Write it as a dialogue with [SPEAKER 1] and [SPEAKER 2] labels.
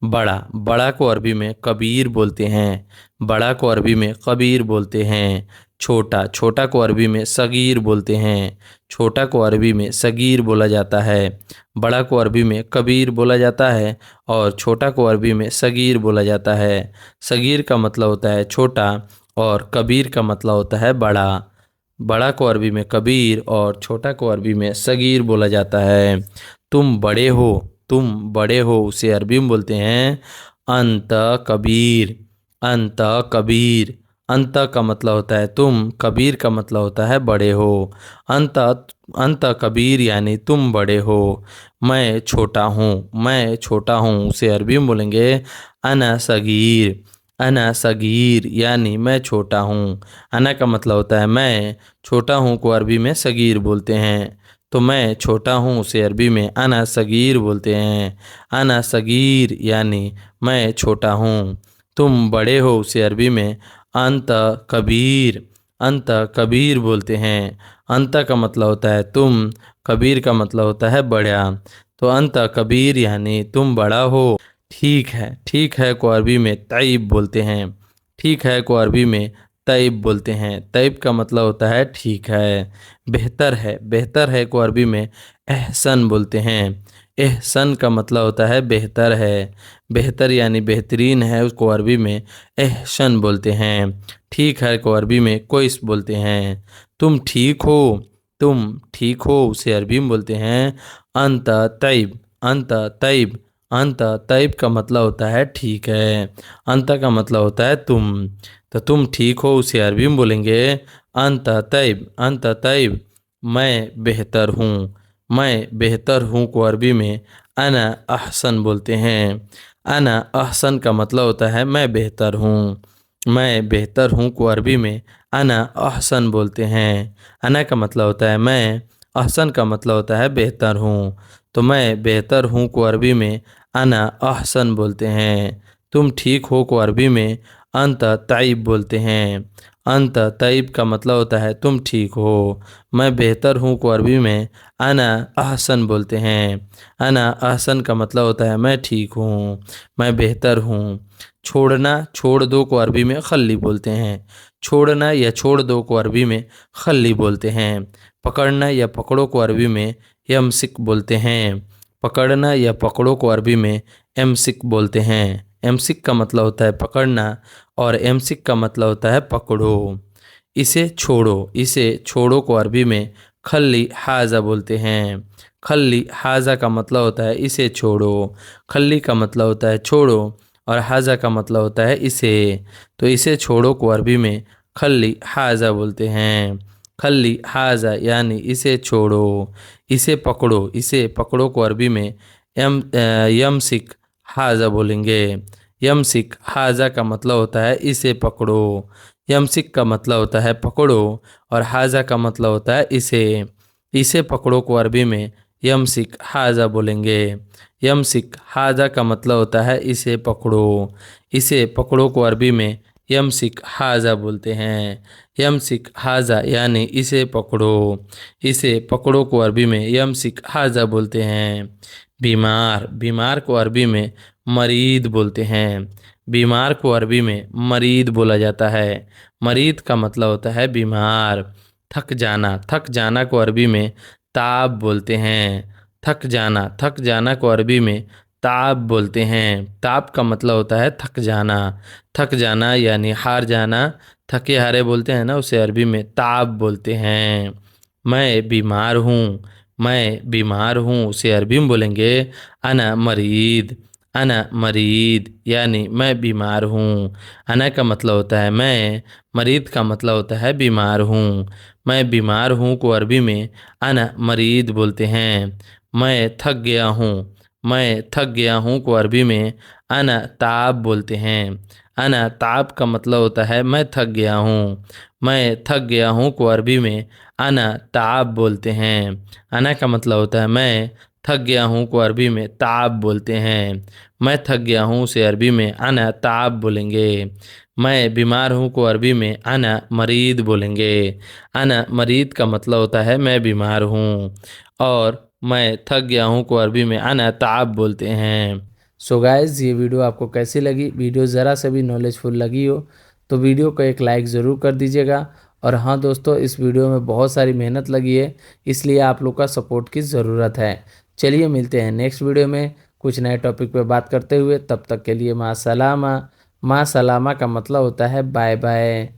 [SPEAKER 1] बड़ा, बड़ा को अरबी में कबीर बोलते हैं। बड़ा को अरबी में कबीर बोलते हैं। छोटा, छोटा को अरबी में सगीर बोलते हैं। छोटा को अरबी में सगीर बोला जाता है। बड़ा को अरबी में कबीर बोला जाता है और छोटा को अरबी में सगीर बोला जाता है। सगीर का मतलब होता है छोटा और कबीर का मतलब होता है बड़ा। बड़ा को अरबी में कबीर और छोटा को अरबी में सगीर बोला जाता है। तुम बड़े हो, तुम बड़े हो उसे अरबी में बोलते हैं अंत कबीर। अंत कबीर, अंत का मतलब होता है तुम, कबीर का मतलब होता है बड़े हो। अंत, अंत कबीर यानी तुम बड़े हो। मैं छोटा हूँ, मैं छोटा हूँ उसे अरबी में बोलेंगे अना सगीर। अना सगीर यानी मैं छोटा हूँ। अना का मतलब होता है मैं, छोटा हूँ को अरबी में सगीर बोलते हैं। तो मैं छोटा हूँ उसे अरबी में अना सगीर बोलते हैं। अना सगीर यानी मैं छोटा हूँ। तुम बड़े हो उसे अरबी में अंत कबीर, अंत कबीर बोलते हैं। अंत का मतलब होता है तुम, कबीर का मतलब होता है बड़ा। तो अंत कबीर यानी तुम बड़ा हो। ठीक है, ठीक है को अरबी में तैब बोलते हैं। ठीक है को अरबी में तैब बोलते हैं। तैब का मतलब होता है ठीक है। बेहतर है, बेहतर है को अरबी में एहसन बोलते हैं। एहसन का मतलब होता है बेहतर है। बेहतर यानी बेहतरीन है उसको अरबी में एहसन बोलते हैं। ठीक है को अरबी में कोइस बोलते हैं। तुम ठीक हो, तुम ठीक हो उसे अरबी में बोलते हैं अंत तैब। अंत तैब, अंत तैब का मतलब होता है ठीक है। अंत का मतलब होता है तुम। तो तुम ठीक हो उसे अरबी में बोलेंगे अंत तैब। अंत तैब, मैं बेहतर हूँ। मैं बेहतर हूँ को अरबी में अना अहसन बोलते हैं। अना अहसन का मतलब होता है मैं बेहतर हूँ। मैं बेहतर हूँ को अरबी में अना अहसन बोलते हैं। अना का मतलब होता है मैं, अहसन का मतलब होता है बेहतर हूँ। तो मैं बेहतर हूँ को अरबी में अना अहसन बोलते हैं। तुम ठीक हो को अरबी में अंत तैब बोलते हैं। अंत तैब का मतलब होता है तुम ठीक हो। मैं बेहतर हूँ को अरबी में अना अहसन बोलते हैं। अना अहसन का मतलब होता है मैं ठीक हूँ, मैं बेहतर हूँ। छोड़ना, छोड़ दो को अरबी में खल्ली बोलते हैं। छोड़ना या छोड़ दो को अरबी में खल्ली बोलते हैं। पकड़ना या पकड़ो को अरबी में यमसिक बोलते हैं। पकड़ना या पकड़ो को अरबी में एमसिक बोलते हैं। एमसिक का मतलब होता है पकड़ना और एमसिक का मतलब होता है पकड़ो। इसे छोड़ो, इसे छोड़ो को अरबी में खल्ली हाजा बोलते हैं। खल्ली हाजा का मतलब होता है इसे छोड़ो। खल्ली का मतलब होता है छोड़ो और हाजा का मतलब होता है इसे। तो इसे छोड़ो को अरबी में खल्ली हाजा बोलते हैं। खल्ली हाजा यानी इसे छोड़ो। इसे पकड़ो, इसे पकड़ो को अरबी में यमसिक हाजा बोलेंगे। यमसिक हाजा का मतलब होता है इसे पकड़ो। यमसिक का मतलब होता है पकड़ो और हाजा का मतलब होता है इसे। इसे पकड़ो को अरबी में यमसिक हाजा बोलेंगे। यमसिक हाजा का मतलब होता है इसे पकड़ो। इसे पकड़ो को अरबी में यमसिक हाजा बोलते हैं। यमसिक हाजा यानी इसे पकड़ो। इसे पकड़ो को अरबी में यमसिक हाजा बोलते हैं। बीमार, बीमार को अरबी में मरीद बोलते हैं। बीमार को अरबी में मरीद बोला जाता है। मरीद का मतलब होता है बीमार। थक जाना, थक जाना को अरबी में ताब बोलते हैं। थक जाना, थक जाना को अरबी में ताब बोलते हैं। ताब का मतलब होता है थक जाना। थक जाना यानी हार जाना, थके हारे बोलते हैं ना, उसे अरबी में ताब बोलते हैं। मैं बीमार हूँ, मैं बीमार हूँ उसे अरबी में बोलेंगे अना मरीद। अना मरीद यानी मैं बीमार हूँ। अना का मतलब होता है मैं, मरीद का मतलब होता है बीमार हूँ। मैं बीमार हूँ को अरबी में अना मरीद बोलते हैं। मैं थक गया हूँ, मैं थक गया हूँ को अरबी में अना ताब बोलते हैं। अना ताब का मतलब होता है मैं थक गया हूँ। मैं थक गया हूँ को अरबी में अना ताब बोलते हैं। अना का मतलब होता है मैं, थक गया हूँ को अरबी में ताब बोलते हैं। मैं थक गया हूँ उसे अरबी में अना ताब बोलेंगे। मैं बीमार हूँ को अरबी में अना मरीद बोलेंगे। अना मरीद का मतलब होता है मैं बीमार हूँ और मैं थक गया हूँ को अरबी में अना ताब बोलते हैं। सो गाइस, ये वीडियो आपको कैसी लगी? वीडियो ज़रा से भी नॉलेजफुल लगी हो तो वीडियो को एक लाइक ज़रूर कर दीजिएगा। और हाँ दोस्तों, इस वीडियो में बहुत सारी मेहनत लगी है, इसलिए आप लोग का सपोर्ट की ज़रूरत है। चलिए मिलते हैं नेक्स्ट वीडियो में कुछ नए टॉपिक पे बात करते हुए। तब तक के लिए माँ सलामा। माँ सलामा का मतलब होता है बाय बाय।